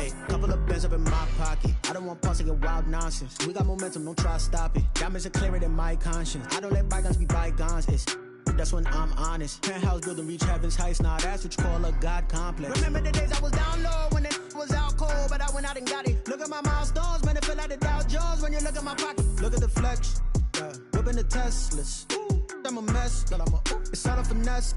Hey, couple of bands up in my pocket. I don't want pause to get wild nonsense. We got momentum, don't try to stop it. Diamonds are clearer than my conscience. I don't let bygones be bygones. It's that's when I'm honest. Penthouse building reach heaven's heights. Now that's what you call a God complex. Remember the days I was down low when it was out cold, but I went out and got it. Look at my milestones, man, it feel like the Dow Jones when you look at my pocket. Look at the flex, yeah. Whipping the Teslas. Ooh, I'm a mess, girl, it's all a finesse.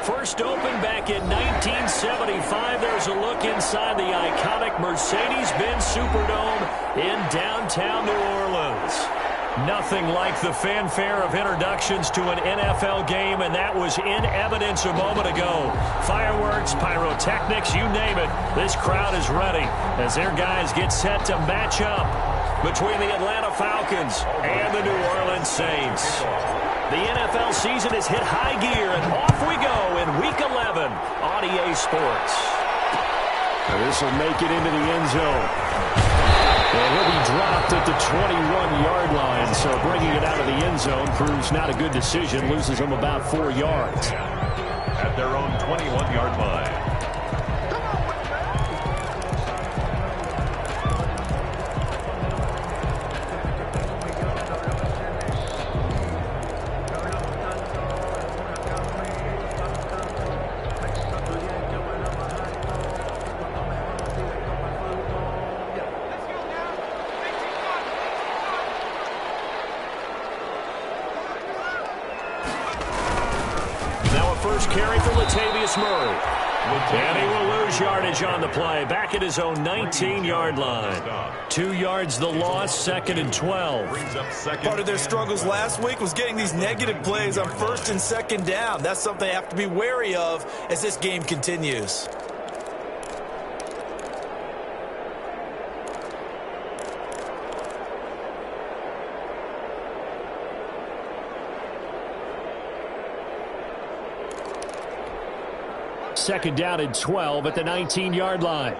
First opened back in 1975. There's a look inside the iconic Mercedes-Benz Superdome in downtown New Orleans. Nothing like the fanfare of introductions to an NFL game, and that was in evidence a moment ago. Fireworks, pyrotechnics, you name it. This crowd is ready as their guys get set to match up between the Atlanta Falcons and the New Orleans Saints. The NFL season has hit high gear, and off we go in Week 11 on EA Sports. This will make it into the end zone. And he'll be dropped at the 21-yard line, so bringing it out of the end zone proves not a good decision, loses them about 4 yards. At their own 21-yard line. First carry for Latavius Murray. And he will lose yardage on the play. Back at his own 19-yard line. 2 yards the loss, 2nd and 12. Part of their struggles last week was getting these negative plays on 1st and 2nd down. That's something they have to be wary of as this game continues. Second down and 12 at the 19-yard line.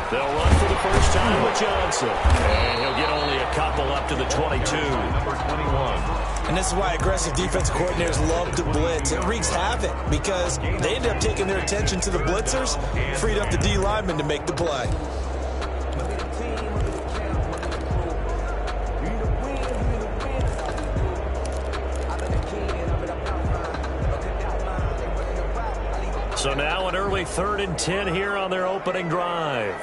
They'll run for the first time with Johnson. And he'll get only a couple up to the 22. Number 21. And this is why aggressive defensive coordinators love to blitz. It wreaks havoc because they end up taking their attention to the blitzers, freed up the D lineman to make the play. So now an early 3rd and 10 here on their opening drive.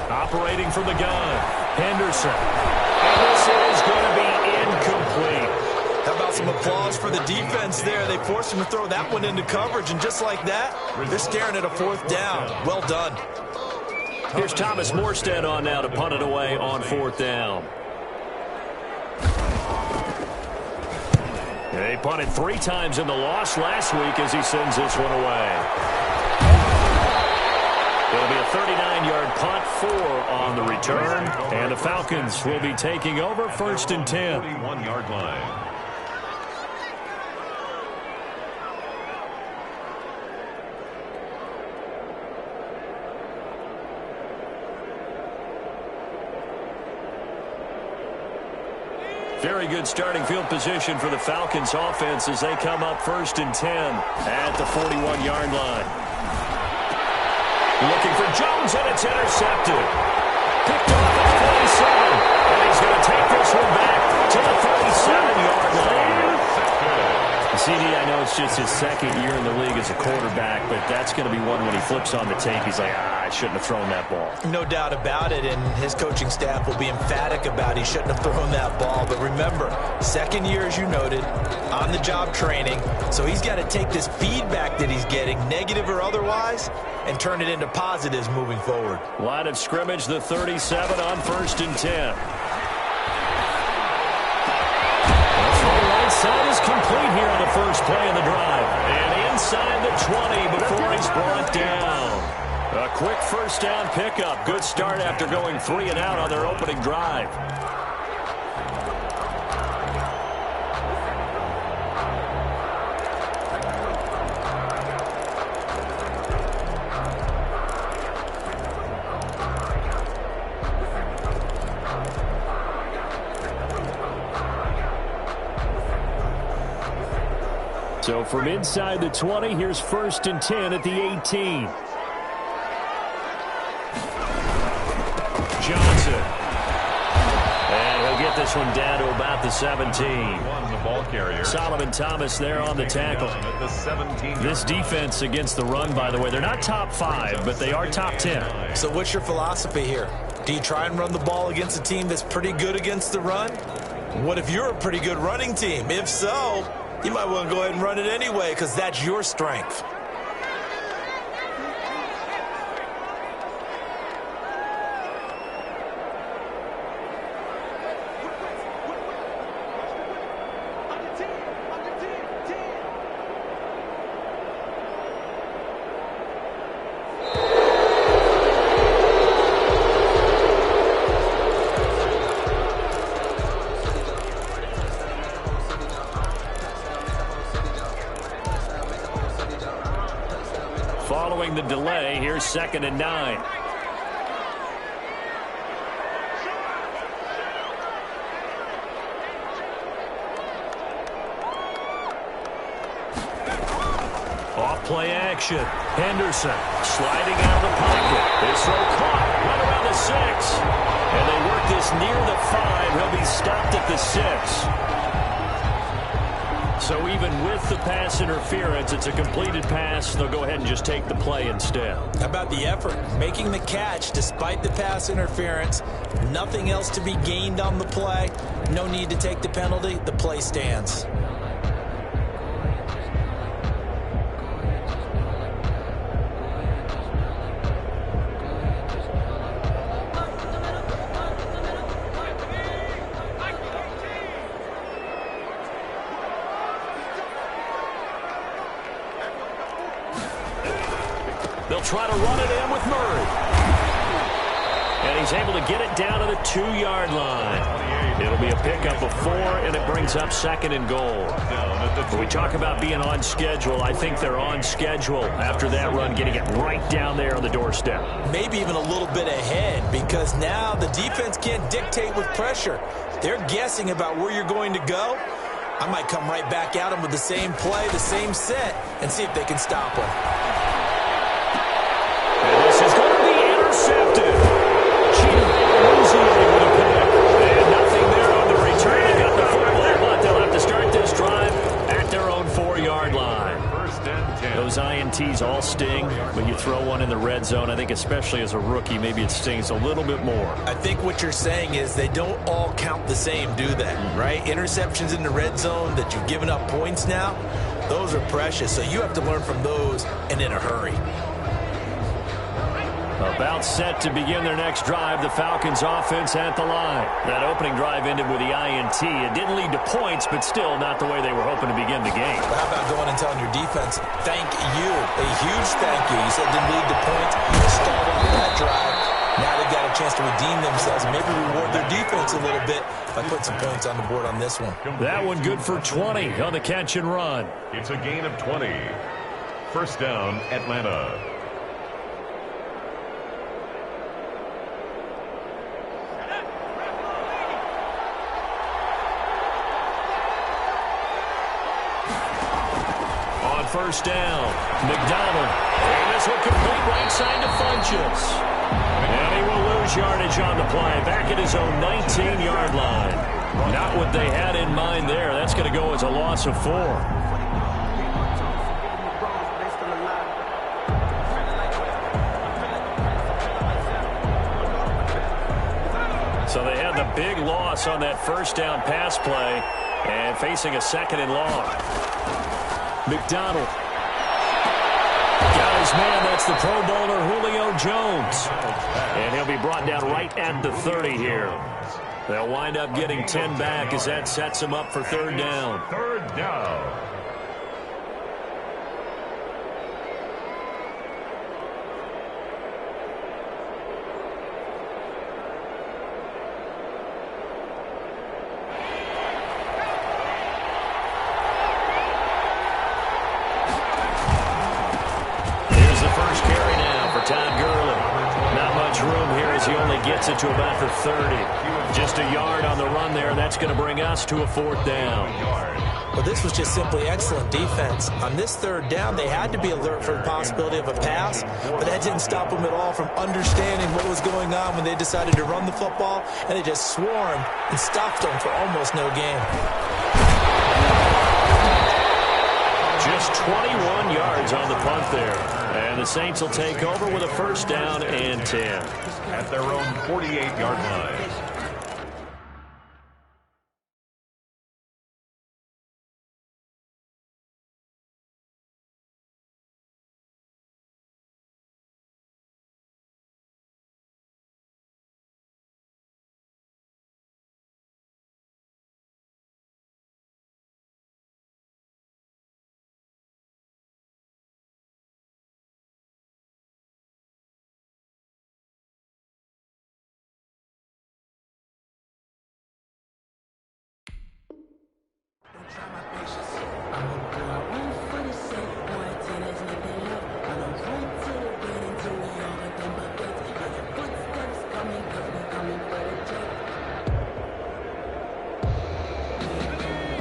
Operating from the gun, Henderson. And this is going to be incomplete. How about some applause for the defense there? They forced him to throw that one into coverage, and just like that, they're staring at a 4th down. Well done. Here's Thomas Morstead on now to punt it away on 4th down. They punted 3 times in the loss last week as he sends this one away. It'll be a 39-yard punt, 4 on the return, and the Falcons will be taking over 1st and 10. 41-yard line. Very good starting field position for the Falcons offense as they come up 1st and 10 at the 41-yard line. Looking for Jones, and it's intercepted. Picked off at 47, and he's going to take this one back to the 37-yard line. CD, I know it's just his 2nd year in the league as a quarterback, but that's going to be one when he flips on the tape. He's like, I shouldn't have thrown that ball. No doubt about it, and his coaching staff will be emphatic about he shouldn't have thrown that ball. But remember, 2nd year, as you noted, on-the-job training, so he's got to take this feedback that he's getting, negative or otherwise, and turn it into positives moving forward. Line of scrimmage, the 37 on 1st and 10. Side is complete here on the first play of the drive. And inside the 20 before he's brought down. A quick 1st down pickup. Good start after going 3 and out on their opening drive. So from inside the 20, here's 1st and 10 at the 18. Johnson. And he'll get this one down to about the 17. The ball carrier. Solomon Thomas there on the tackle. At the 17. This defense against the run, by the way, they're not top 5, but they are top 10. So what's your philosophy here? Do you try and run the ball against a team that's pretty good against the run? What if you're a pretty good running team? If so, you might want to go ahead and run it anyway because that's your strength. Following the delay, here's 2nd and 9. Off play action. Henderson sliding out of the pocket. His throw caught right around the 6. And they work this near the 5. He'll be stopped at the 6. So even with the pass interference, it's a completed pass. They'll go ahead and just take the play instead. How about the effort? Making the catch despite the pass interference. Nothing else to be gained on the play. No need to take the penalty. The play stands. They'll try to run it in with Murray. And he's able to get it down to the 2-yard line. It'll be a pickup of 4, and it brings up 2nd and goal. When we talk about being on schedule, I think they're on schedule after that run, getting it right down there on the doorstep. Maybe even a little bit ahead because now the defense can't dictate with pressure. They're guessing about where you're going to go. I might come right back at them with the same play, the same set, and see if they can stop them. And this is going to be intercepted. Losing with a pick. And nothing there on the return. They got the football, but they'll have to start this drive at their own 4-yard line. 1st and 10. Those INTs all sting, but you throw one in the red zone. I think especially as a rookie, maybe it stings a little bit more. I think what you're saying is they don't all count the same, do they? Right? Interceptions in the red zone that you've given up points now, those are precious. So you have to learn from those and in a hurry. About set to begin their next drive, the Falcons offense at the line. That opening drive ended with the INT. It didn't lead to points, but still not the way they were hoping to begin the game. How about going and telling your defense, thank you, a huge thank you. You said it didn't lead to points. Start off that drive. Now they've got a chance to redeem themselves and maybe reward their defense a little bit by putting some points on the board on this one. That one good for 20 on the catch and run. It's a gain of 20. 1st down, Atlanta. On 1st down, McDonald. And this will complete right side to Funches. And he will lose yardage on the play. Back at his own 19-yard line. Not what they had in mind there. That's going to go as a loss of 4. So they had the big loss on that 1st down pass play and facing a 2nd and long. McDonald. Got his man. That's the Pro Bowler Julio Jones. And he'll be brought down right at the 30 here. They'll wind up getting 10 back as that sets them up for 3rd down. 3rd down. Gets it to about the 30. Just a yard on the run there. That's going to bring us to a 4th down. Well, this was just simply excellent defense. On this third down, they had to be alert for the possibility of a pass, but that didn't stop them at all from understanding what was going on when they decided to run the football, and they just swarmed and stopped them for almost no gain. Just 21 yards on the punt there. And the Saints will take over with a first down and 10. At their own 48-yard line.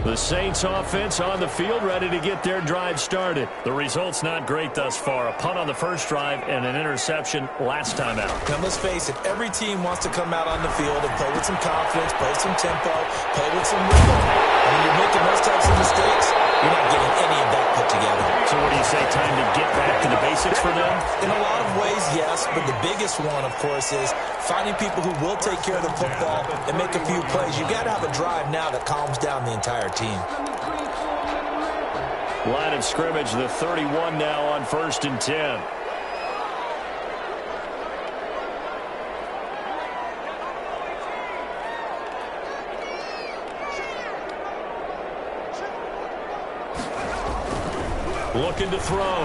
The Saints offense on the field, ready to get their drive started. The result's not great thus far. A punt on the first drive and an interception last time out. Now, let's face it, every team wants to come out on the field and play with some confidence, play some tempo, play with some rhythm. And when you're making those types of mistakes, you're not getting any of that put together. So what do you say, time to get back to the basics for them? In a lot of ways, yes, but the biggest one, of course, is finding people who will take care of the football and make a few plays. You've got to have a drive now that calms down the entire team. Line of scrimmage, the 31 now on 1st and 10. Looking to throw.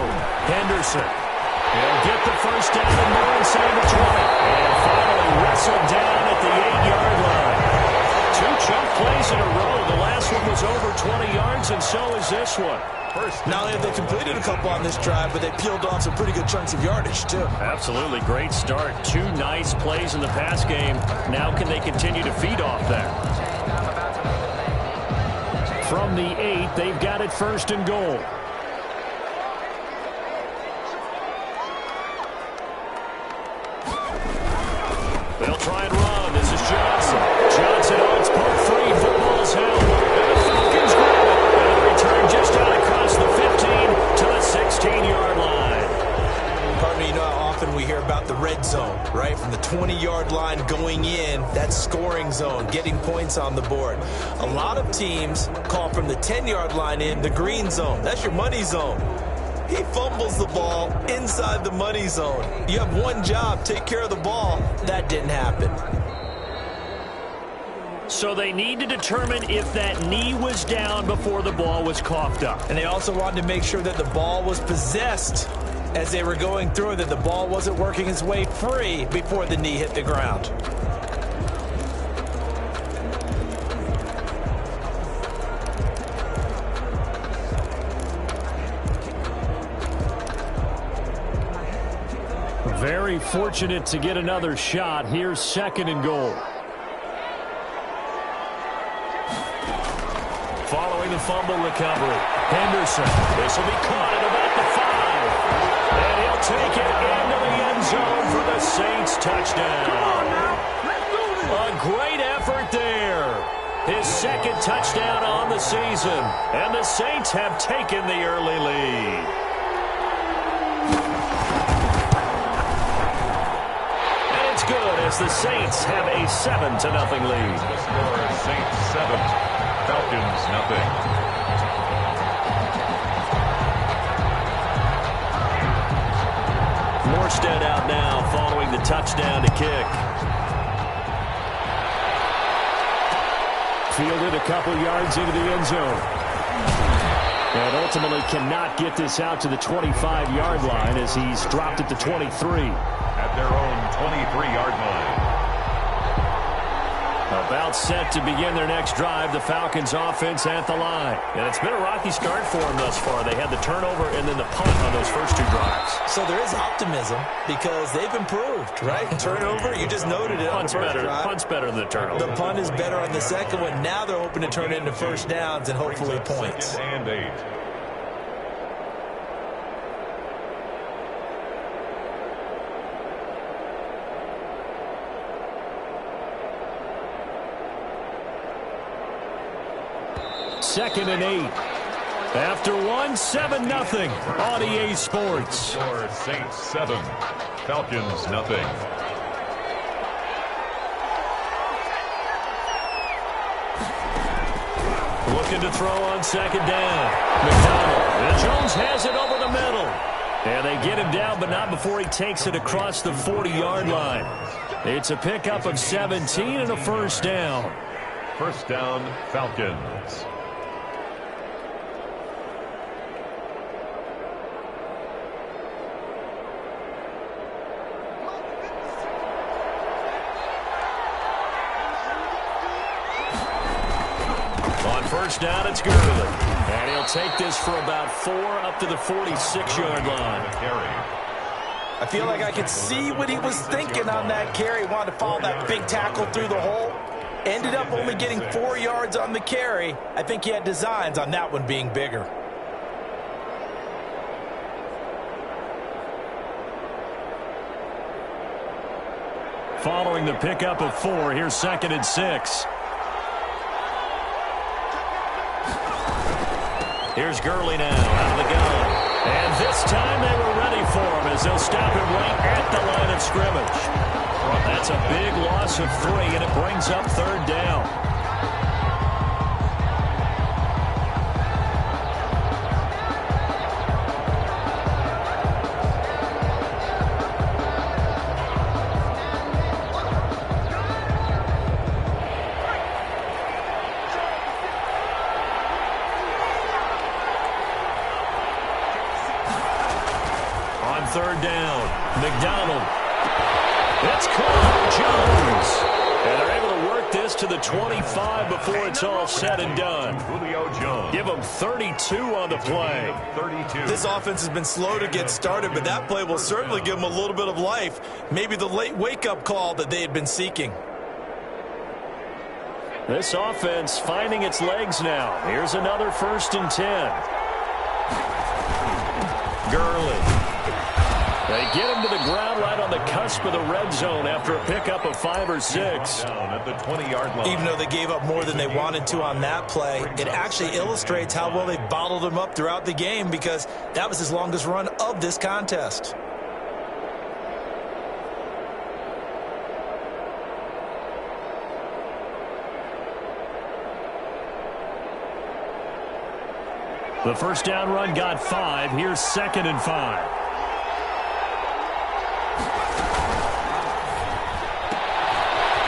Henderson. He'll get the first down and more inside the 20. And finally wrestled down at the 8-yard line. 2 chunk plays in a row. The last one was over 20 yards, and so is this one. Not only have they completed a couple on this drive, but they peeled off some pretty good chunks of yardage, too. Absolutely. Great start. 2 nice plays in the pass game. Now can they continue to feed off that? From the 8, they've got it 1st and goal. They'll try and run. This is Johnson. Johnson on its punt free. Football's held. And the Falcons grab it. And the return just out across the 15 to the 16-yard line. Partner, you know how often we hear about the red zone, right? From the 20-yard line going in, that scoring zone, getting points on the board. A lot of teams call from the 10-yard line in the green zone. That's your money zone. He fumbles the ball inside the money zone. You have one job, take care of the ball. That didn't happen. So they need to determine if that knee was down before the ball was coughed up. And they also wanted to make sure that the ball was possessed as they were going through, that the ball wasn't working its way free before the knee hit the ground. Very fortunate to get another shot. Here's 2nd and goal. Following the fumble recovery, Henderson. This will be caught at about the 5. And he'll take it into the end zone for the Saints touchdown. Come on now. Let's do this. A great effort there. His 2nd touchdown on the season. And the Saints have taken the early lead. Good as the Saints have a 7-0 lead. The score, Saints 7, Falcons 0. Morstead out now following the touchdown to kick. Fielded a couple yards into the end zone. And ultimately cannot get this out to the 25-yard line as he's dropped it to 23. At their own 23-yard line. About set to begin their next drive, the Falcons offense at the line. And it's been a rocky start for them thus far. They had the turnover and then the punt on those first two drives. So there is optimism because they've improved, right? Turnover, you just noted it on the first drive. Punt's better than the turnover. The punt is better on the second one. Now they're hoping to turn it into first downs and hopefully points. 2nd and 8. Second and 8. After 7-0 on EA Sports. Score Saints 7, Falcons nothing. Looking to throw on second down. McDonald. And Jones has it over the middle. And they get him down, but not before he takes it across the 40-yard line. It's a pickup of 17 and a first down. First down, Falcons. First down, it's Gurley. And he'll take this for about 4 up to the 46-yard line. I feel like I could see what he was thinking on that carry. Wanted to follow that big tackle through the hole. Ended up only getting 4 yards on the carry. I think he had designs on that one being bigger. Following the pickup of 4, here's 2nd and 6. Here's Gurley now out of the gun. And this time they were ready for him as they'll stop him right at the line of scrimmage. That's a big loss of 3, and it brings up 3rd down. Third down. McDonald. It's caught. Jones. And they're able to work this to the 25 before it's all said and done. Julio Jones. Give them 32 on the play. 32. This offense has been slow to get started, but that play will certainly give them a little bit of life. Maybe the late wake-up call that they had been seeking. This offense finding its legs now. Here's another 1st and 10. Gurley. They get him to the ground right on the cusp of the red zone after a pickup of 5 or 6. Down at the 20-yard line. Even though they gave up more than they wanted to on that play, it actually illustrates how well they bottled him up throughout the game because that was his longest run of this contest. The first down run got 5. Here's 2nd and 5.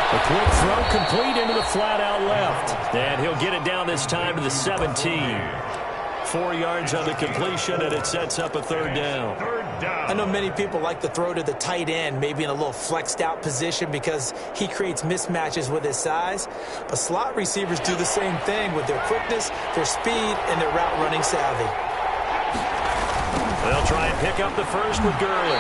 A quick throw complete into the flat out left. And he'll get it down this time to the 17. 4 yards on the completion, and it sets up a 3rd down. I know many people like to throw to the tight end, maybe in a little flexed out position because he creates mismatches with his size. But slot receivers do the same thing with their quickness, their speed, and their route running savvy. They'll try and pick up the first with Gurley.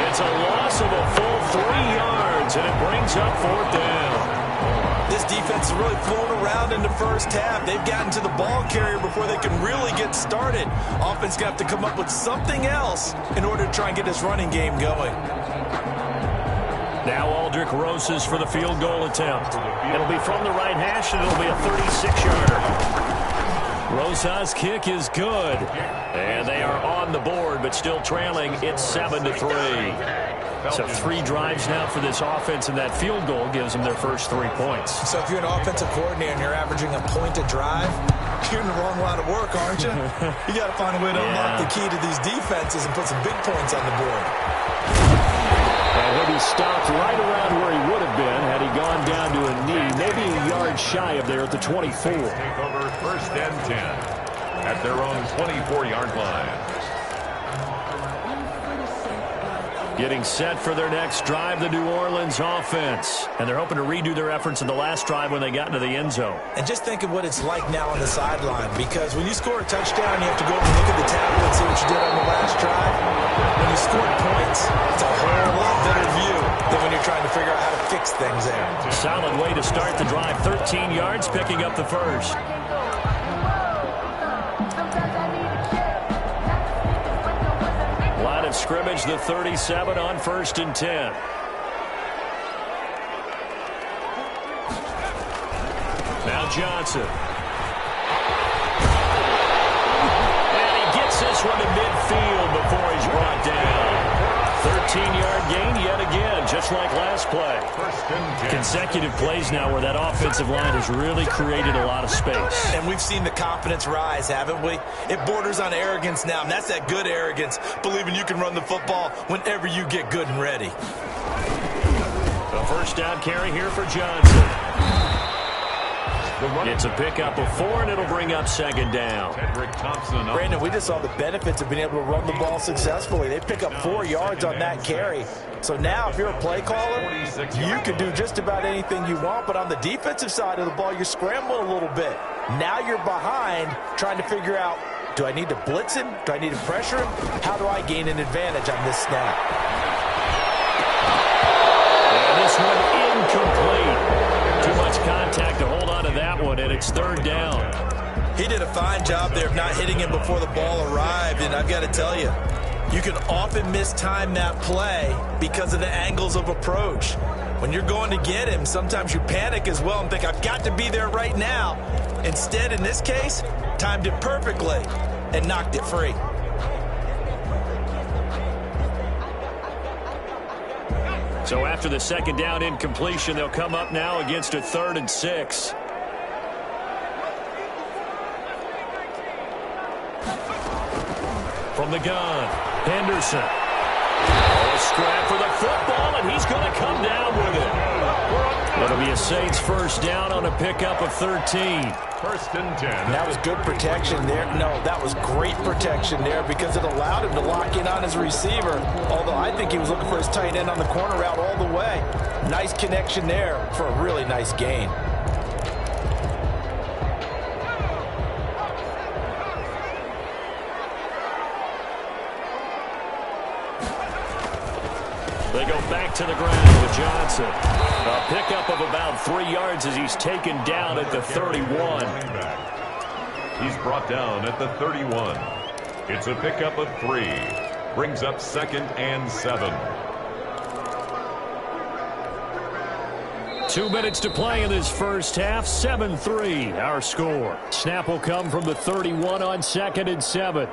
It's a loss of a full 3 yards, and it brings up 4th down. This defense has really flown around in the first half. They've gotten to the ball carrier before they can really get started. Offense got to come up with something else in order to try and get this running game going. Now Aldrick Rosas for the field goal attempt. It'll be from the right hash, and it'll be a 36-yarder. Rosas' kick is good. And they are on the board, but still trailing. It's 7-3. So 3 drives now for this offense, and that field goal gives them their first 3 points. So if you're an offensive coordinator and you're averaging a point a drive, you're in the wrong line of work, aren't you? You got to find a way to unlock the key to these defenses and put some big points on the board. And he'll be stopped right around where he would have been had he gone down to a knee, maybe a yard shy of there at the 24. Take over 1st and 10 at their own 24-yard line. Getting set for their next drive, the New Orleans offense. And they're hoping to redo their efforts in the last drive when they got into the end zone. And just think of what it's like now on the sideline, because when you score a touchdown, you have to go over and look at the tablet and see what you did on the last drive. When you score points, it's a whole lot better view than when you're trying to figure out how to fix things there. Solid way to start the drive. 13 yards, picking up the first. Line of scrimmage, the 37 on 1st and 10. Now Johnson. And he gets this one to midfield before he's brought down. 13-yard gain yet again, just like last play. Consecutive plays now where that offensive line has really created a lot of space. And we've seen the confidence rise, haven't we? It borders on arrogance now, and that's that good arrogance, believing you can run the football whenever you get good and ready. The first down carry here for Johnson. It's a pickup of 4, and it'll bring up 2nd down. Brandon, we just saw the benefits of being able to run the ball successfully. They pick up 4 yards on that carry. So now if you're a play caller, you can do just about anything you want. But on the defensive side of the ball, you're scrambling a little bit. Now you're behind trying to figure out, do I need to blitz him? Do I need to pressure him? How do I gain an advantage on this snap? And this one incomplete. Too much contact to hold on to that one, and it's 3rd down. He did a fine job there of not hitting him before the ball arrived, and I've got to tell you, you can often mistime that play because of the angles of approach. When you're going to get him, sometimes you panic as well and think, I've got to be there right now. Instead, in this case, timed it perfectly and knocked it free. So after the 2nd down incompletion, they'll come up now against a 3rd and 6. From the gun, Henderson. A scrap for the football, and he's going to come down with it. It'll be a Saints first down on a pickup of 13. 1st and 10. That was good protection there. No, that was great protection there because it allowed him to lock in on his receiver, although I think he was looking for his tight end on the corner route all the way. Nice connection there for a really nice gain. They go back to the ground with Johnson. A pickup of about 3 yards as he's taken down at the 31. He's brought down at the 31. It's a pickup of 3. Brings up 2nd and 7. 2 minutes to play in this first half. 7-3 our score. Snap will come from the 31 on 2nd and 7.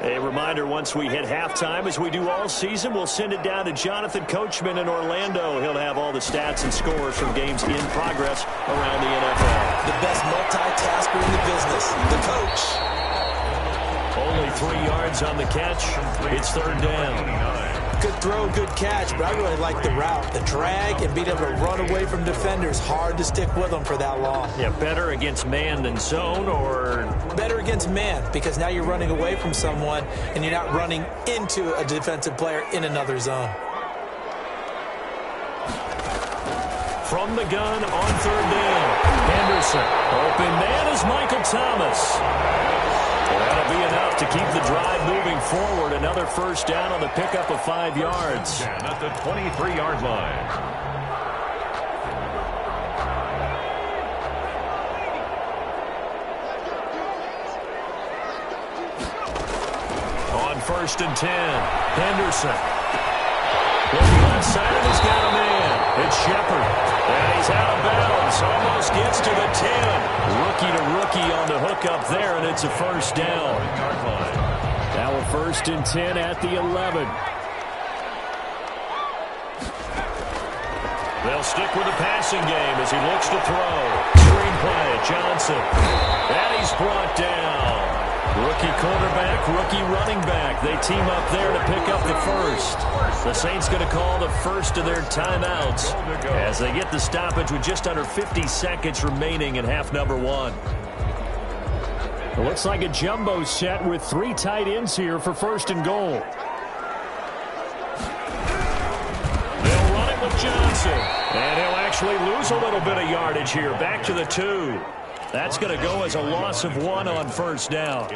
A reminder, once we hit halftime, as we do all season, we'll send it down to Jonathan Coachman in Orlando. He'll have all the stats and scores from games in progress around the NFL. The best multitasker in the business, the coach. Only 3 yards on the catch. It's 3rd down. Good throw, good catch, but I really like the route, the drag, and being able to run away from defenders. Hard to stick with them for that long. Yeah, better against man than zone, or? Better against man, because now you're running away from someone, and you're not running into a defensive player in another zone. From the gun on 3rd down. Henderson. Open man is Michael Thomas. That'll be enough to keep the drive moving forward. Another first down on the pickup of 5 yards. And at the 23-yard line. On 1st and 10, Henderson. Looking left side, and he's got a man. It's Shepard. And he's out of bounds. Almost gets to the 10. Rookie to rookie on the hook up there, and it's a first down. Now a 1st and 10 at the 11. They'll stick with the passing game as he looks to throw. Screenplay, Johnson. And he's brought down. Rookie quarterback, rookie running back. They team up there to pick up the first. The Saints going to call the first of their timeouts as they get the stoppage with just under 50 seconds remaining in half number one. It looks like a jumbo set with 3 tight ends here for first and goal. They'll run it with Johnson. And he'll actually lose a little bit of yardage here. Back to the 2. That's going to go as a loss of 1 on first down.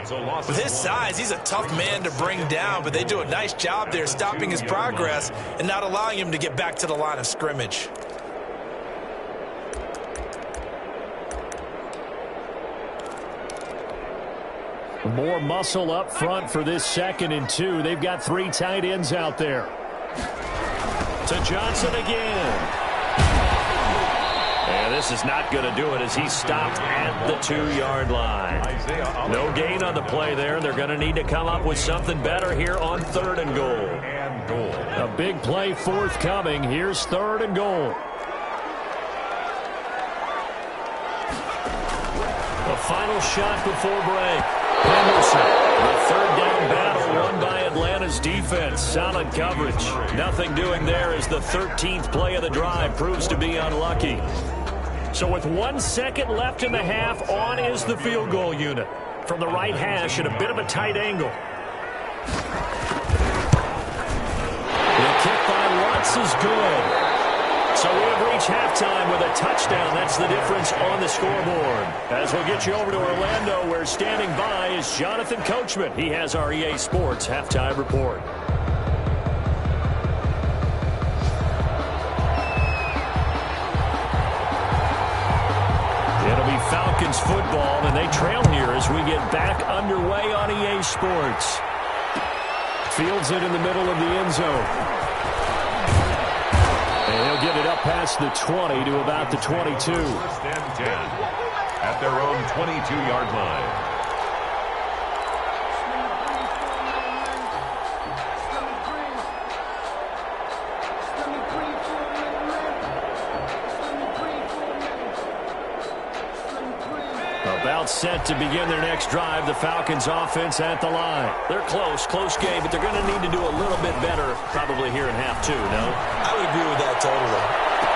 With his size, he's a tough man to bring down, but they do a nice job there stopping his progress and not allowing him to get back to the line of scrimmage. More muscle up front for this 2nd and 2. They've got 3 tight ends out there. To Johnson again. And this is not going to do it as he's stopped at the 2-yard line. No gain on the play there. They're going to need to come up with something better here on 3rd and goal. A big play forthcoming. Here's 3rd and goal. The final shot before break. Henderson, the 3rd down battle won by Atlanta's defense. Solid coverage. Nothing doing there as the 13th play of the drive proves to be unlucky. So with 1 second left in the half, on is the field goal unit. From the right hash at a bit of a tight angle. The kick by Watts is good. So we have reached halftime with a touchdown. That's the difference on the scoreboard. As we'll get you over to Orlando, where standing by is Jonathan Coachman. He has our EA Sports halftime report. It'll be Falcons football, and they trail here as we get back underway on EA Sports. Fields it in the middle of the end zone. And he'll get it up past the 20 to about the 22. First and 10 at their own 22-yard line. About set to begin their next drive. The Falcons offense at the line. They're close game, but they're going to need to do a little bit better probably here in half 2, no? I would agree with that totally.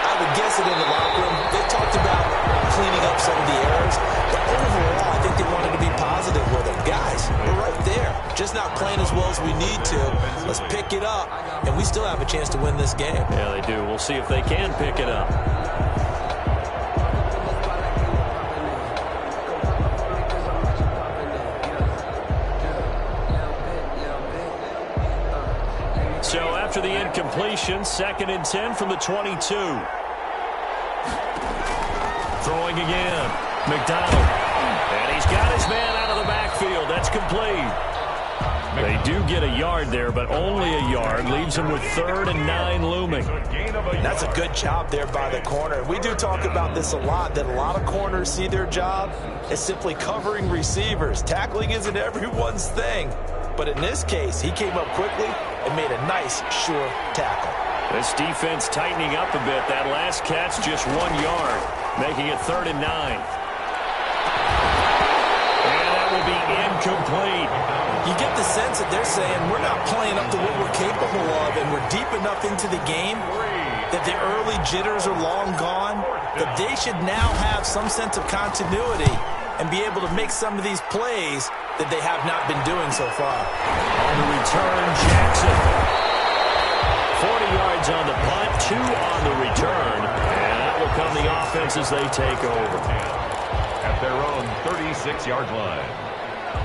I would guess it in the locker room. They talked about cleaning up some of the errors, but overall, I think they wanted to be positive with it. Guys, we're right there. Just not playing as well as we need to. Let's pick it up, and we still have a chance to win this game. Yeah, they do. We'll see if they can pick it up. So after the incompletion, 2nd and 10 from the 22. Throwing again. McDonald. And he's got his man out of the backfield. That's complete. They do get a yard there, but only a yard. Leaves him with 3rd and 9 looming. That's a good job there by the corner. We do talk about this a lot, that a lot of corners see their job as simply covering receivers. Tackling isn't everyone's thing. But in this case, he came up quickly and made a nice, sure tackle. This defense tightening up a bit. That last catch just 1 yard, making it 3rd and 9. And that will be incomplete. You get the sense that they're saying we're not playing up to what we're capable of, and we're deep enough into the game that the early jitters are long gone, that they should now have some sense of continuity and be able to make some of these plays that they have not been doing so far. On the return, Jackson. 40 yards on the punt, 2 on the return. And that will come the offense as they take over. At their own 36-yard line.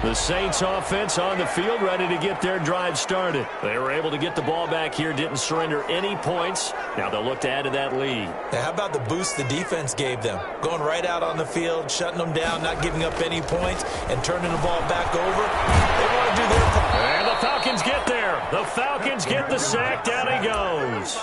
The Saints offense on the field, ready to get their drive started. They were able to get the ball back here, didn't surrender any points. Now they'll look to add to that lead. Now, how about the boost the defense gave them? Going right out on the field, shutting them down, not giving up any points, and turning the ball back over. They want to do their part. And the Falcons get there. The Falcons get the sack. Down he goes.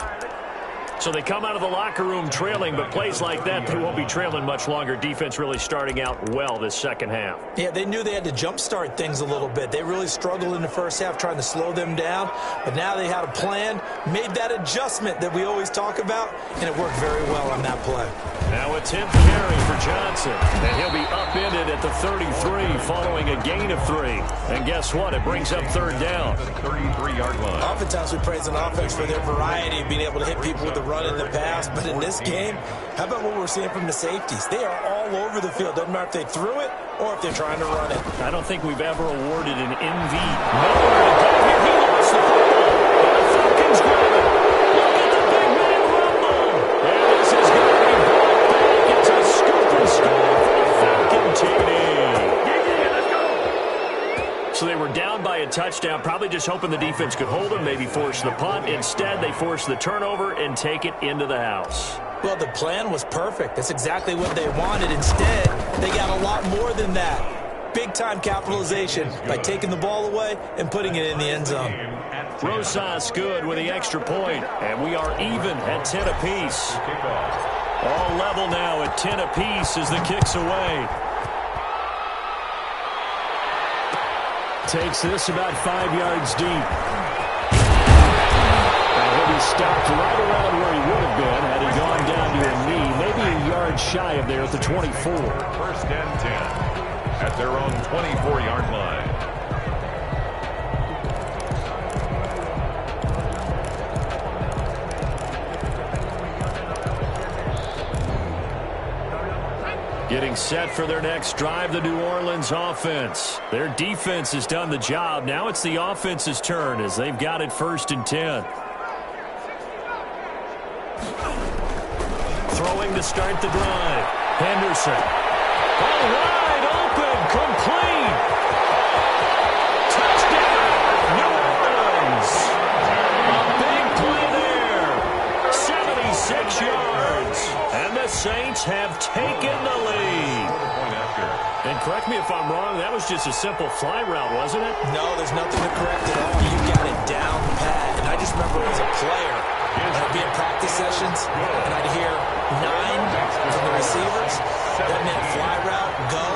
So they come out of the locker room trailing, but plays like that, they won't be trailing much longer. Defense really starting out well this second half. Yeah, they knew they had to jumpstart things a little bit. They really struggled in the first half trying to slow them down, but now they had a plan, made that adjustment that we always talk about, and it worked very well on that play. Now a 10th carry for Johnson, and he'll be upended at the 33 following a gain of 3. And guess what? It brings up third down. 33-yard line. Oftentimes we praise an offense for their variety of being able to hit people with the run and the pass. But in this game, how about what we're seeing from the safeties? They are all over the field. Doesn't matter if they threw it or if they're trying to run it. I don't think we've ever awarded an MV. Nowhere to go here. He lost the football. And the Falcons grab it. Look at the big man rumble. And this is going to be brought back. It's a scoop and score for the Falcon TD. So they were down by a touchdown, probably just hoping the defense could hold them, maybe force the punt. Instead, they force the turnover and take it into the house. Well, the plan was perfect. That's exactly what they wanted. Instead, they got a lot more than that. Big-time capitalization by taking the ball away and putting it in the end zone. Rosas good with the extra point, and we are even at 10 apiece. All level now at 10 apiece as the kick's away. Takes this about 5 yards deep. He'll be stopped right around where he would have been had he gone down to a knee, maybe a yard shy of there at the 24. First and 10 at their own 24-yard line. Getting set for their next drive, the New Orleans offense. Their defense has done the job. Now it's the offense's turn as they've got it first and 10. Throwing to start the drive. Henderson. All wide open. Complete. Touchdown, New Orleans. A big play there. 76 yards. And the Saints have taken the lead. And correct me if I'm wrong, that was just a simple fly route, wasn't it? No, there's nothing to correct at all. You got it down pat. And I just remember as a player, I'd be in practice sessions, and I'd hear 9 from the receivers. That meant fly route, go.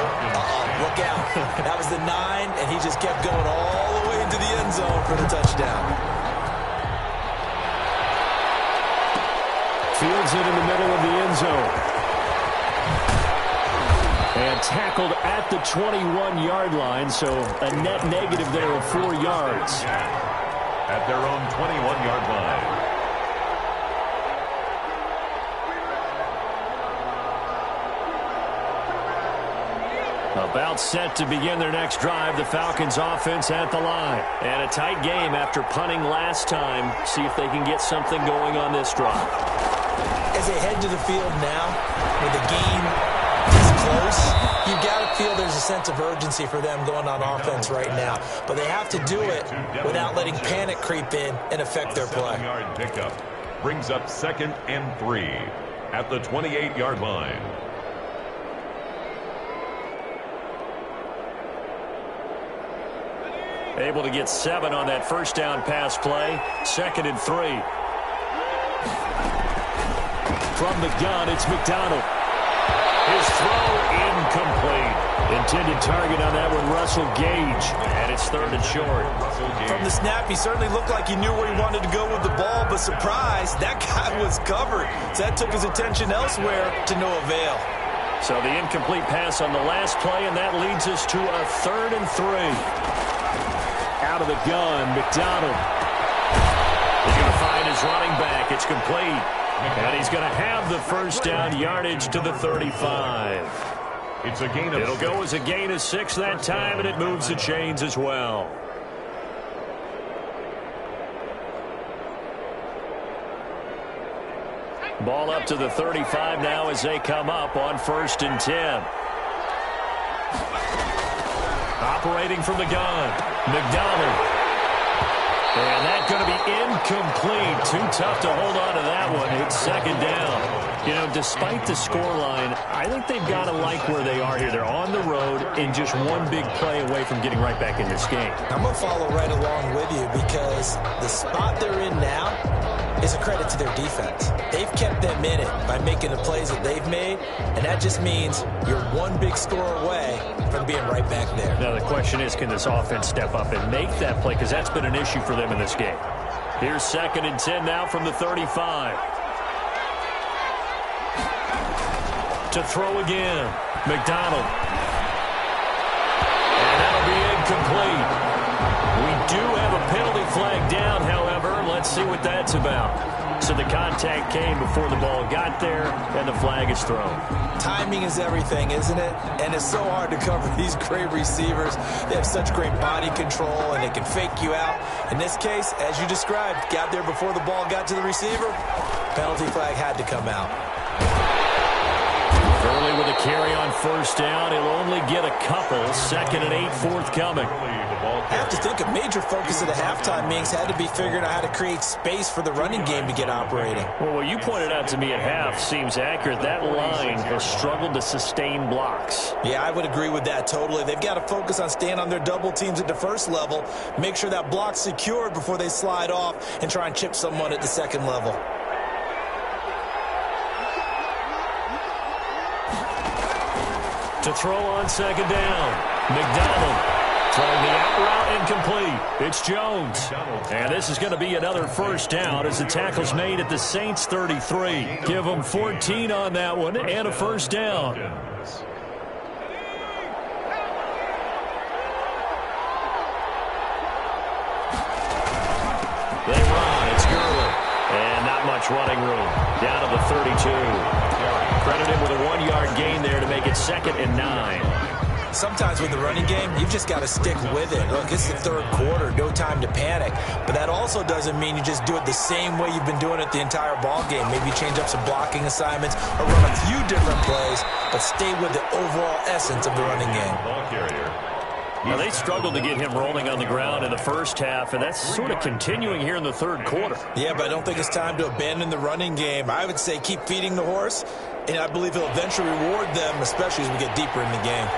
Look out. That was the 9, and he just kept going all the way into the end zone for the touchdown. Fields it in the middle of the end zone. And tackled at the 21-yard line, so a net negative there of 4 yards. At their own 21-yard line. About set to begin their next drive, the Falcons offense at the line. And a tight game after punting last time. See if they can get something going on this drive. As they head to the field now, with the game this close, you've got to feel there's a sense of urgency for them going on offense right now. But they have to do it without letting panic creep in and affect their play. 7-yard pickup brings up 2nd and 3 at the 28-yard line. Able to get 7 on that first down pass play. 2nd and 3. From the gun, it's McDonald. His throw incomplete. Intended target on that one, Russell Gage. And it's 3rd and short. From the snap, he certainly looked like he knew where he wanted to go with the ball, but surprise, that guy was covered. So that took his attention elsewhere to no avail. So the incomplete pass on the last play, and that leads us to a 3rd and 3. Out of the gun, McDonald. He's going to find his running back. It's complete. And he's going to have the first down yardage to the 35. It's a gain of 6. It'll go as a gain of 6 that time, and it moves the chains as well. Ball up to the 35 now as they come up on 1st and 10. Operating from the gun, McDonald. And that's going to be incomplete. Too tough to hold on to that one. It's 2nd down. You know, despite the scoreline, I think they've got to like where they are here. They're on the road and just one big play away from getting right back in this game. I'm going to follow right along with you because the spot they're in now is a credit to their defense. They've kept them in it by making the plays that they've made, and that just means you're one big score away from being right back there. Now the question is, can this offense step up and make that play? Because that's been an issue for them in this game. Here's 2nd and 10 now from the 35. To throw again, McDonald. incomplete. We do have a penalty flag down, however. Let's see what that's about. So the contact came before the ball got there, and the flag is thrown. Timing is everything, isn't it? And it's so hard to cover these great receivers. They have such great body control, and they can fake you out. In this case, as you described, got there before the ball got to the receiver. Penalty flag had to come out. Early with a carry on first down. He'll only get a couple. 2nd and 8 forthcoming. I have to think a major focus of the halftime meetings had to be figuring out how to create space for the running game to get operating. Well, what you pointed out to me at half seems accurate. That line has struggled to sustain blocks. Yeah, I would agree with that totally. They've got to focus on staying on their double teams at the first level, make sure that block's secured before they slide off and try and chip someone at the second level. To throw on 2nd down. McDonald. Throwing the out route incomplete. It's Jones. And this is going to be another first down as the tackle's made at the Saints 33. Give them 14 on that one and a first down. They run. It's Gurley. And not much running room. Down to the 32. Credit him with a 1-yard gain there to make it 2nd and 9. Sometimes with the running game, you've just got to stick with it. Look, it's the third quarter, no time to panic. But that also doesn't mean you just do it the same way you've been doing it the entire ball game. Maybe change up some blocking assignments or run a few different plays, but stay with the overall essence of the running game. Now, they struggled to get him rolling on the ground in the first half, and that's sort of continuing here in the third quarter. Yeah, but I don't think it's time to abandon the running game. I would say keep feeding the horse, and I believe he'll eventually reward them, especially as we get deeper in the game.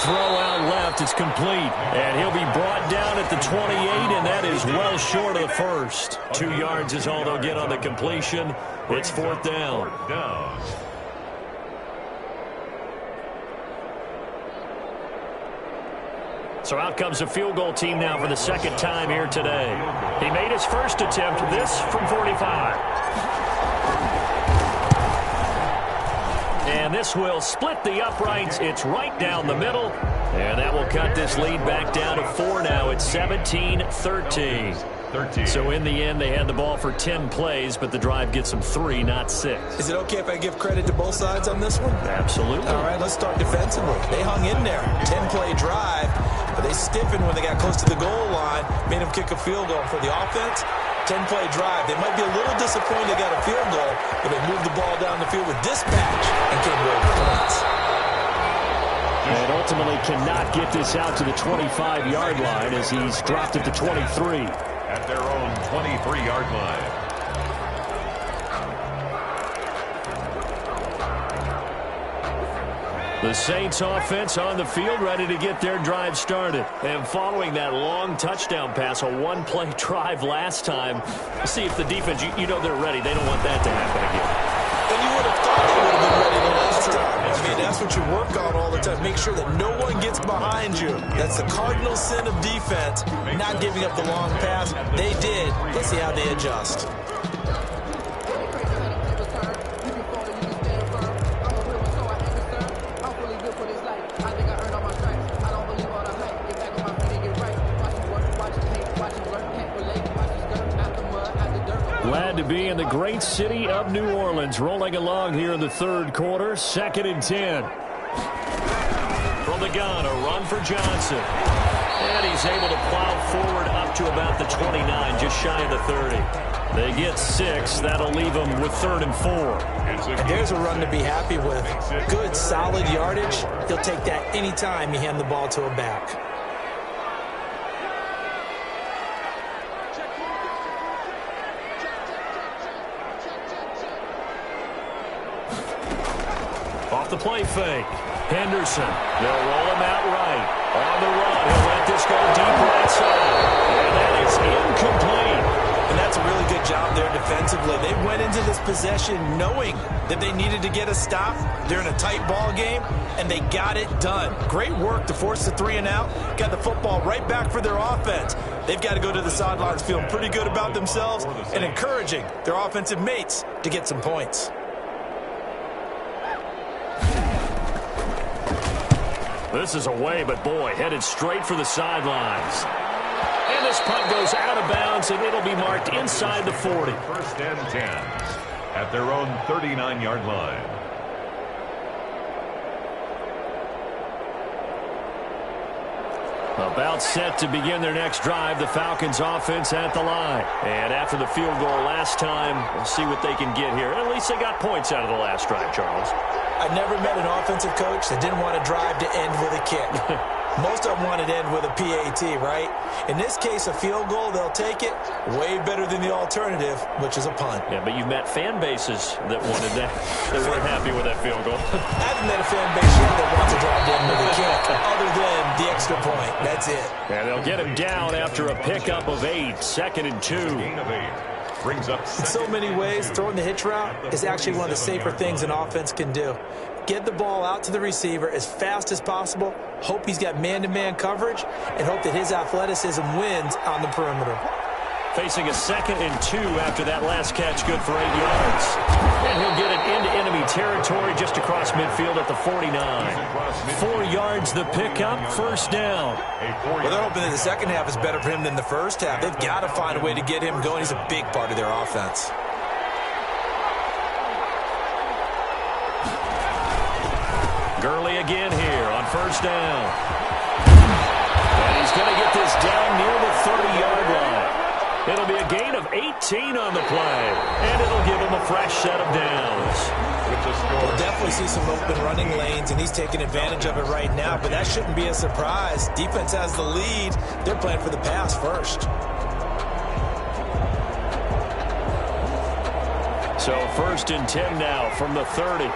Throw out left. It's complete. And he'll be brought down at the 28, and that is well short of the first. 2 yards is all they'll get on the completion. It's 4th down. So out comes the field goal team now for the 2nd time here today. He made his first attempt, this from 45. And this will split the uprights. It's right down the middle. And that will cut this lead back down to 4 now. It's 17-13. So in the end, they had the ball for 10 plays, but the drive gets them 3, not 6. Is it okay if I give credit to both sides on this one? Absolutely. All right, let's start defensively. They hung in there. 10-play drive, but they stiffened when they got close to the goal line, made them kick a field goal. For the offense, 10-play drive. They might be a little disappointed they got a field goal, but they moved the ball down the field with dispatch and came away with points. And ultimately cannot get this out to the 25-yard line as he's dropped at the 23. At their own 23-yard line. The Saints offense on the field, ready to get their drive started. And following that long touchdown pass, a one-play drive last time, see if the defense, you know they're ready. They don't want that to happen again. And you would have thought they would have been ready the last time. I mean, that's what you work on all the time. Make sure that no one gets behind you. That's the cardinal sin of defense, not giving up the long pass. They did. Let's see how they adjust. Glad to be in the great city of New Orleans, rolling along here in the third quarter. 2nd and 10. From the gun, a run for Johnson. And he's able to plow forward up to about the 29, just shy of the 30. They get 6. That'll leave them with 3rd and 4. And there's a run to be happy with. Good, solid yardage. He'll take that anytime you hand the ball to a back. Off the play fake. Henderson. They'll roll him out right. On the run. He'll let this go deep right side. And that is incomplete. And that's a really good job there defensively. They went into this possession knowing that they needed to get a stop. They're in a tight ball game, and they got it done. Great work to force the 3 and out. Got the football right back for their offense. They've got to go to the sidelines feeling pretty good about themselves and encouraging their offensive mates to get some points. This is away, but boy, headed straight for the sidelines. And this punt goes out of bounds, and it'll be marked inside the 40. First and 10 at their own 39-yard line. About set to begin their next drive, the Falcons offense at the line. And after the field goal last time, we'll see what they can get here. At least they got points out of the last drive, Charles. I never met an offensive coach that didn't want to drive to end with a kick. Most of them wanted to end with a PAT, right? In this case, a field goal, they'll take it. Way better than the alternative, which is a punt. Yeah, but you've met fan bases that wanted that. They weren't happy with that field goal. I haven't met a fan base yet that wants to drive to end with a kick, other than the extra point. That's it. And they'll get him down after a pickup of 8, 2nd and 2. Gain of 8. Brings up in so many ways, throwing the hitch route is actually one of the safer things an offense can do. Get the ball out to the receiver as fast as possible, hope he's got man-to-man coverage, and hope that his athleticism wins on the perimeter. Facing a 2nd and 2 after that last catch, good for 8 yards. And he'll get it into enemy territory just across midfield at the 49. 4 yards the pickup, first down. Well, they're hoping that the second half is better for him than the first half. They've got to find a way to get him going. He's a big part of their offense. Gurley again here on first down. And he's going to get this down near the 30-yard line. It'll be a gain of 18 on the play, and it'll give him a fresh set of downs. We'll definitely see some open running lanes, and he's taking advantage of it right now, but that shouldn't be a surprise. Defense has the lead. They're playing for the pass first. So first and 10 now from the 30.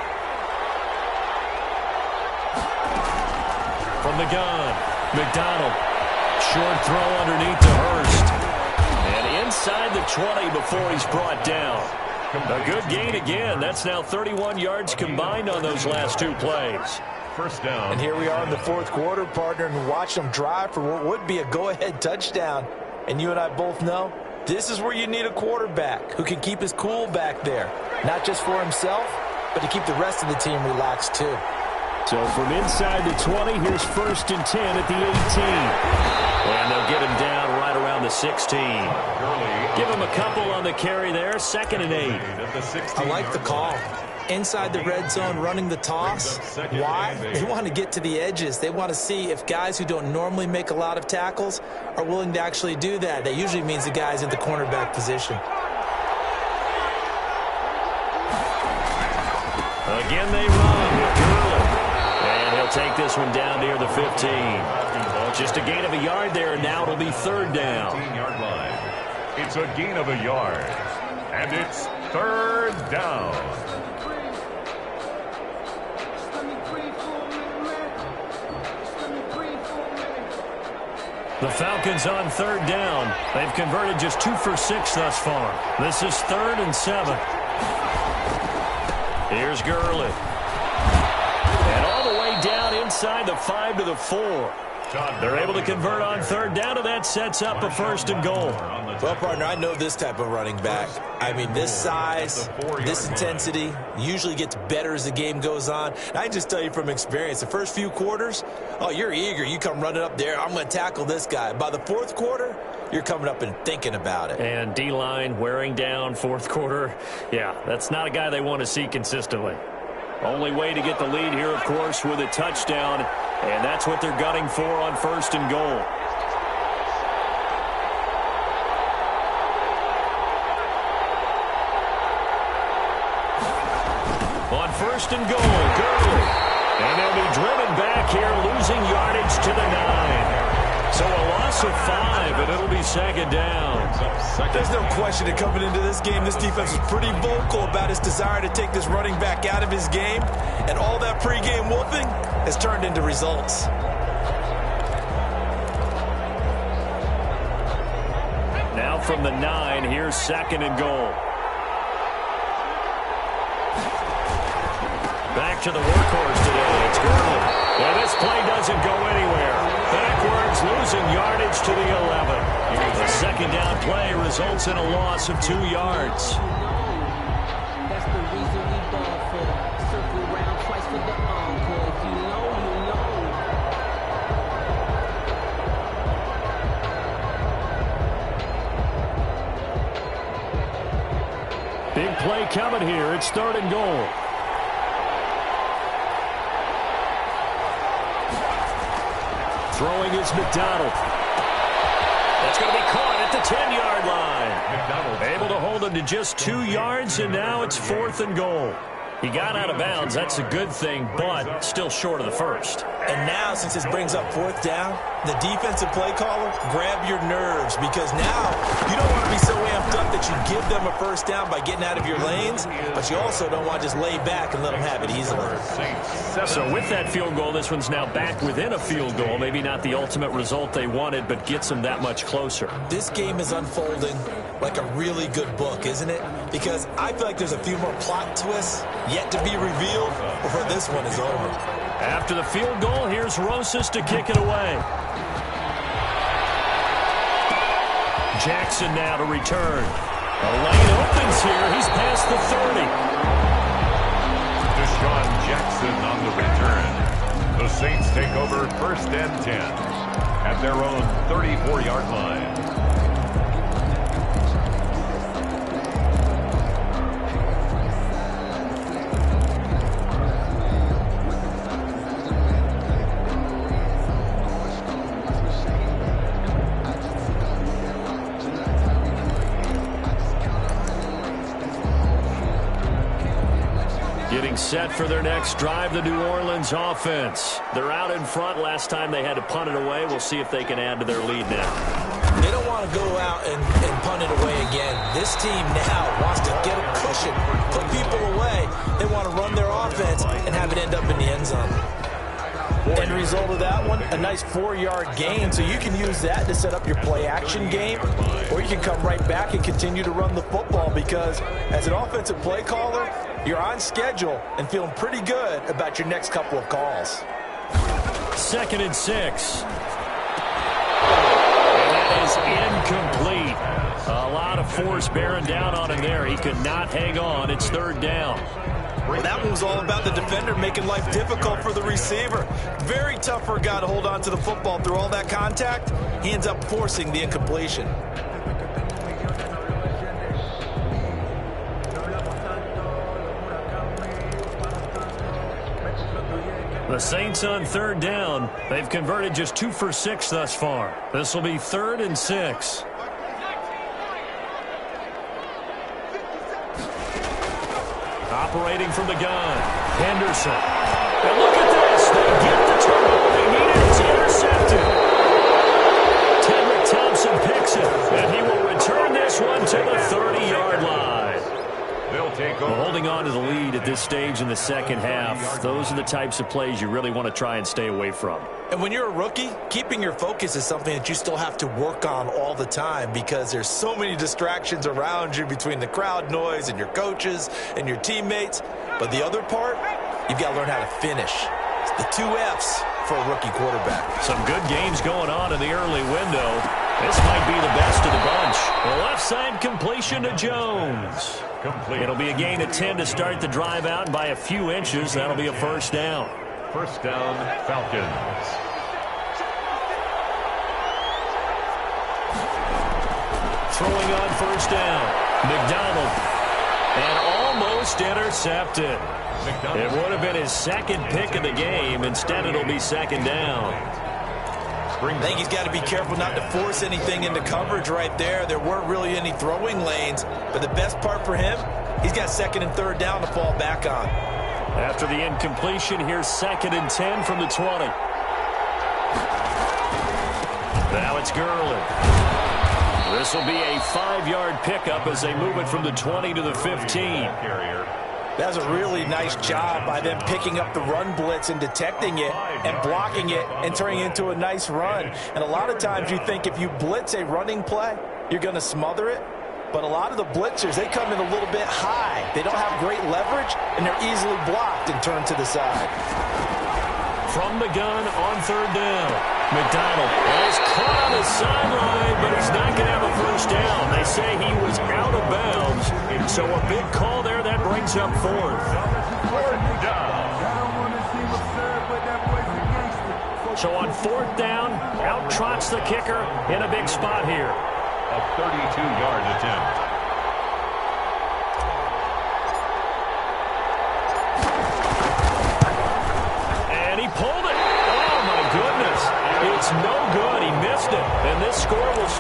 From the gun, McDonald. Short throw underneath to Hurst. And inside the 20 before he's brought down. A good gain again. That's now 31 yards combined on those last 2 plays. First down. And here we are in the 4th quarter, partner, and watch them drive for what would be a go-ahead touchdown. And you and I both know this is where you need a quarterback who can keep his cool back there. Not just for himself, but to keep the rest of the team relaxed too. So from inside the 20, here's first and 10 at the 18. And they'll get him down right around the 16. Give him a couple on the carry there, 2nd and 8. I like the call. Inside the red zone, running the toss. Why? They want to get to the edges. They want to see if guys who don't normally make a lot of tackles are willing to actually do that. That usually means the guy's in the cornerback position. Again they run with Gurley. And he'll take this one down near the 15. Just a gain of a yard there, and now it'll be 3rd down. 15-yard line. It's a gain of a yard. And it's 3rd down. The Falcons on 3rd down. They've converted just 2 for 6 thus far. This is 3rd and 7. Here's Gurley. And all the way down inside the 5 to the 4. They're able to convert on 3rd down, and that sets up a 1st and goal. Well, partner, I know this type of running back. I mean, this size, this intensity usually gets better as the game goes on. And I can just tell you from experience, the first few quarters, oh, you're eager. You come running up there, I'm going to tackle this guy. By the 4th quarter, you're coming up and thinking about it. And D-line wearing down 4th quarter. Yeah, that's not a guy they want to see consistently. Only way to get the lead here, of course, with a touchdown. And that's what they're gunning for on 1st and goal. On 1st and goal, Gurley. And they'll be driven back here, losing yardage to the 9. So a loss of 5, and it'll be 2nd down. There's no question that coming into this game, this defense was pretty vocal about its desire to take this running back out of his game. And all that pregame wolfing has turned into results. Now from the 9, here's 2nd and goal. Back to the workhorse today. It's Gurley. And this play doesn't go anywhere. Backwards, losing yardage to the 11. The 2nd down play results in a loss of 2 yards. That's the reason we ball for. Circle around twice for the encore. If you know, you know. Big play coming here. It's 3rd and goal. Throwing is McDonald. That's going to be caught at the 10-yard line. McDonald able to hold him to just 2 yards, and now it's 4th and goal. He got out of bounds. That's a good thing, but still short of the first. And now, since this brings up 4th down, the defensive play caller, grab your nerves, because now you don't want to be so amped up that you give them a first down by getting out of your lanes, but you also don't want to just lay back and let them have it easily. So with that field goal, this one's now back within a field goal. Maybe not the ultimate result they wanted, but gets them that much closer. This game is unfolding like a really good book, isn't it? Because I feel like there's a few more plot twists yet to be revealed before this one is over. After the field goal, here's Rosas to kick it away. Jackson now to return. A lane opens here. He's past the 30. Deshaun Jackson on the return. The Saints take over 1st and 10 at their own 34-yard line. Set for their next drive, the New Orleans offense. They're out in front. Last time they had to punt it away. We'll see if they can add to their lead now. They don't want to go out and punt it away again. This team now wants to get a cushion, put people away. They want to run their offense and have it end up in the end zone. End result of that one, a nice 4-yard gain, so you can use that to set up your play-action game, or you can come right back and continue to run the football, because as an offensive play caller, you're on schedule and feeling pretty good about your next couple of calls. 2nd and 6. And that is incomplete. A lot of force bearing down on him there. He could not hang on. It's 3rd down. Well, that one was all about the defender making life difficult for the receiver. Very tough for a guy to hold on to the football through all that contact. He ends up forcing the incompletion. The Saints on 3rd down. They've converted just 2 for 6 thus far. This will be 3rd and 6. Operating from the gun, Henderson. And look at this. They get the turnover they needed. It's intercepted. Tedrick Thompson picks it, and he will return this one to the 30-yard line. They'll take over. Well, holding on to the lead at this stage in the second half, those are the types of plays you really want to try and stay away from. And when you're a rookie, keeping your focus is something that you still have to work on all the time, because there's so many distractions around you between the crowd noise and your coaches and your teammates. But the other part, you've got to learn how to finish. It's the 2 F's for a rookie quarterback. Some good games going on in the early window. This might be the best of the bunch. The left side completion to Jones. Complete. It'll be a gain of 10 to start the drive out, and by a few inches, that'll be a 1st down. 1st down, Falcons. Throwing on 1st down, McDonald. And almost intercepted. It would have been his 2nd pick of the game. Instead, it'll be 2nd down. I think he's got to be careful not to force anything into coverage right there. There weren't really any throwing lanes, but the best part for him, he's got 2nd and 3rd down to fall back on. After the incompletion, here's 2nd and 10 from the 20. Now it's Gurley. This will be a 5-yard pickup as they move it from the 20 to the 15. That was a really nice job by them picking up the run blitz and detecting it and blocking it and turning it into a nice run. And a lot of times you think if you blitz a running play, you're going to smother it. But a lot of the blitzers, they come in a little bit high. They don't have great leverage, and they're easily blocked and turned to the side. From the gun on 3rd down, McDonald is caught on the sideline, but he's not going to have a 1st down. They say he was out of bounds, so a big call there that brings up 4th. So on 4th down, out trots the kicker in a big spot here. A 32-yard attempt.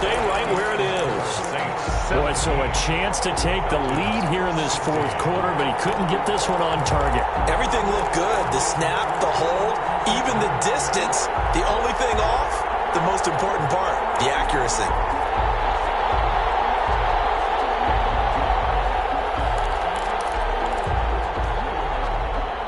stay right where it is. Boy, so a chance to take the lead here in this fourth quarter, but he couldn't get this one on target. Everything looked good. The snap, the hold, even the distance. The only thing off, the most important part, the accuracy.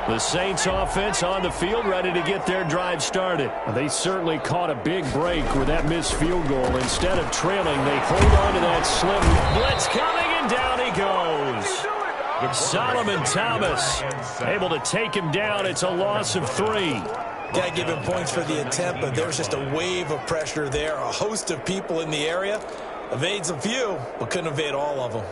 The Saints offense on the field, ready to get their drive started. They certainly caught a big break with that missed field goal. Instead of trailing, they hold on to that slim. Blitz coming, and down he goes. Solomon Thomas able to take him down. It's a loss of 3. Got to give him points for the attempt, but there's just a wave of pressure there. A host of people in the area. Evades a few, but couldn't evade all of them.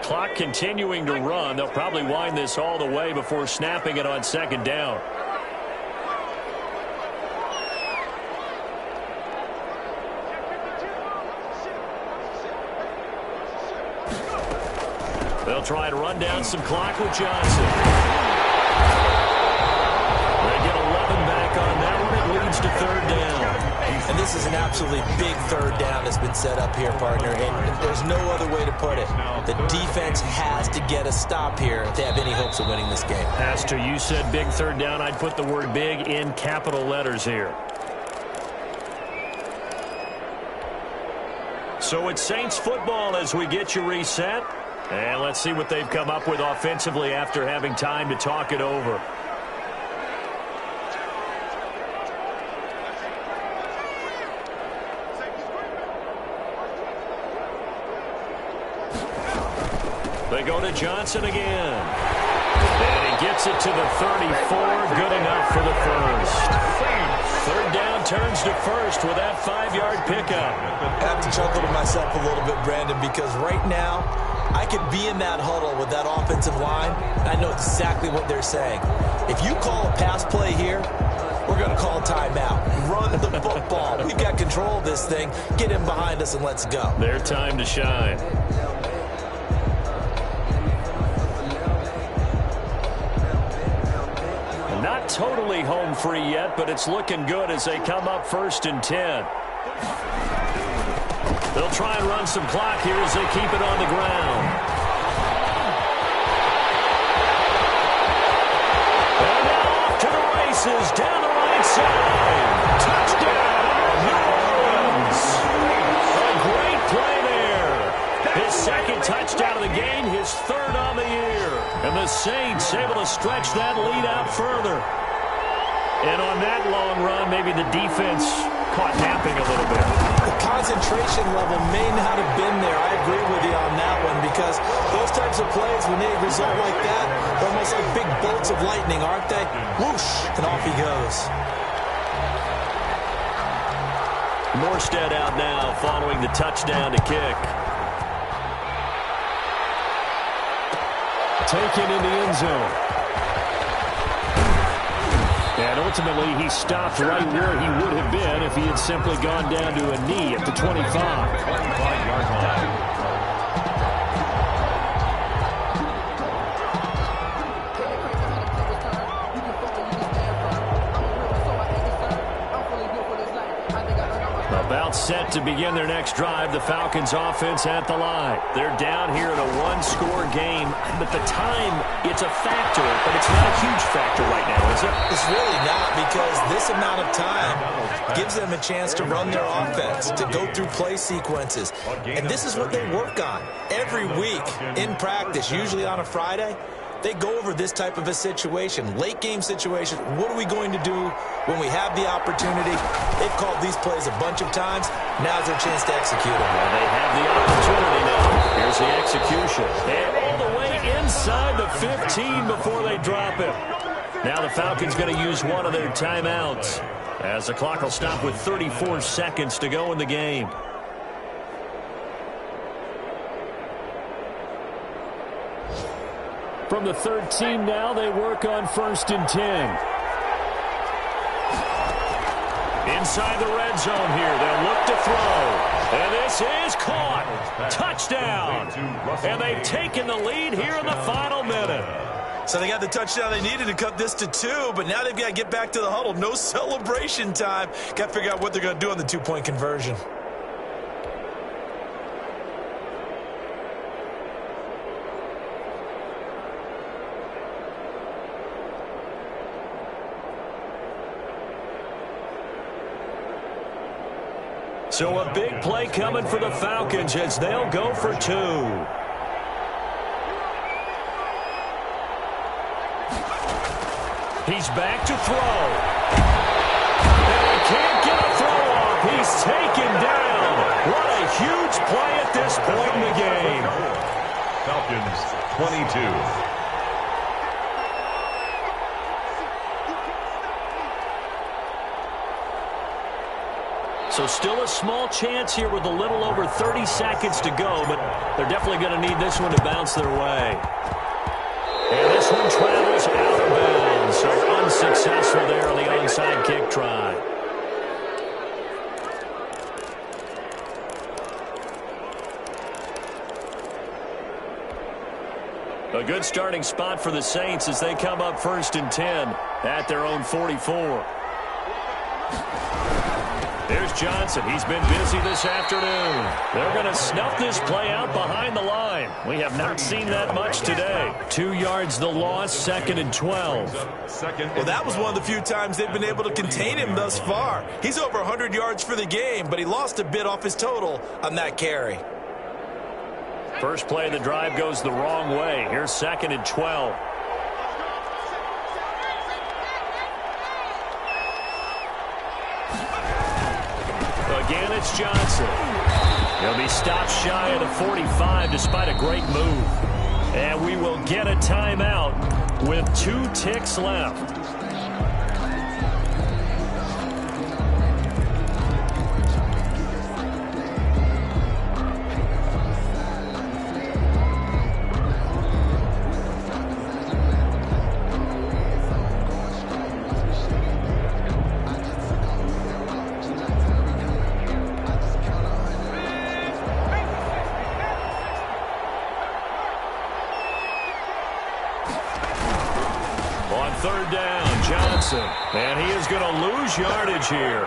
Clock continuing to run. They'll probably wind this all the way before snapping it on second down. They'll try to run down some clock with Johnson. They get 11 back on that one. It leads to third down. And this is an absolutely big third down that's been set up here, partner. And there's no other way to put it. The defense has to get a stop here if they have any hopes of winning this game. Pastor, you said big third down. I'd put the word big in capital letters here. So it's Saints football as we get you reset. And let's see what they've come up with offensively after having time to talk it over. They go to Johnson again. And he gets it to the 34. Good enough for the first. Third down turns to first with that 5-yard pickup. I have to chuckle to myself a little bit, Brandon, because right now I could be in that huddle with that offensive line, and I know exactly what they're saying. If you call a pass play here, we're going to call a timeout. Run the football. We've got control of this thing. Get him behind us and let's go. Their time to shine. Not totally home free yet, but it's looking good as they come up 1st and 10. They'll try and run some clock here as they keep it on the ground. And now off to the races down the right side. Touchdown, New Orleans. A great play there. His second touchdown of the game, his third on the year. And the Saints able to stretch that lead out further. And on that long run, maybe the defense caught napping a little bit. The concentration level may not have been there. I agree with you on that one because those types of plays, when they result like that, they're almost like big bolts of lightning, aren't they? Whoosh, and off he goes. Morstead out now following the touchdown to kick. Taken in the end zone. And ultimately, he stopped right where he would have been if he had simply gone down to a knee at the 25. 25-yard line. About set to begin their next drive. The Falcons offense at the line. They're down here in a one-score game. But the time, it's a factor, but it's not a huge factor right now, is it? It's really not because this amount of time gives them a chance to run their offense, to go through play sequences. And this is what they work on every week in practice, usually on a Friday. They go over this type of a situation, late game situation. What are we going to do when we have the opportunity? They've called these plays a bunch of times. Now's their chance to execute them. Well, they have the opportunity now. Here's the execution. And all the way inside the 15 before they drop it. Now the Falcons going to use one of their timeouts as the clock will stop with 34 seconds to go in the game. From the 13 now, they work on 1st and 10. Inside the red zone here, they'll look to throw. And this is caught. Touchdown. And they've taken the lead here in the final minute. So they got the touchdown they needed to cut this to 2, but now they've got to get back to the huddle. No celebration time. Got to figure out what they're going to do on the two-point conversion. So a big play coming for the Falcons as they'll go for 2. He's back to throw. And he can't get a throw off. He's taken down. What a huge play at this point in the game. Falcons 22. So still a small chance here with a little over 30 seconds to go, but they're definitely going to need this one to bounce their way. And this one travels out of bounds, so unsuccessful there on the onside kick try. A good starting spot for the Saints as they come up 1st and 10 at their own 44. Here's Johnson. He's been busy this afternoon. They're going to snuff this play out behind the line. We have not seen that much today. 2 yards the loss, 2nd and 12. Well, that was one of the few times they've been able to contain him thus far. He's over 100 yards for the game, but he lost a bit off his total on that carry. First play of the drive goes the wrong way. Here's 2nd and 12. Again, it's Johnson. He'll be stopped shy of the 45 despite a great move. And we will get a timeout with 2 ticks left. On 3rd down, Johnson. And he is going to lose yardage here.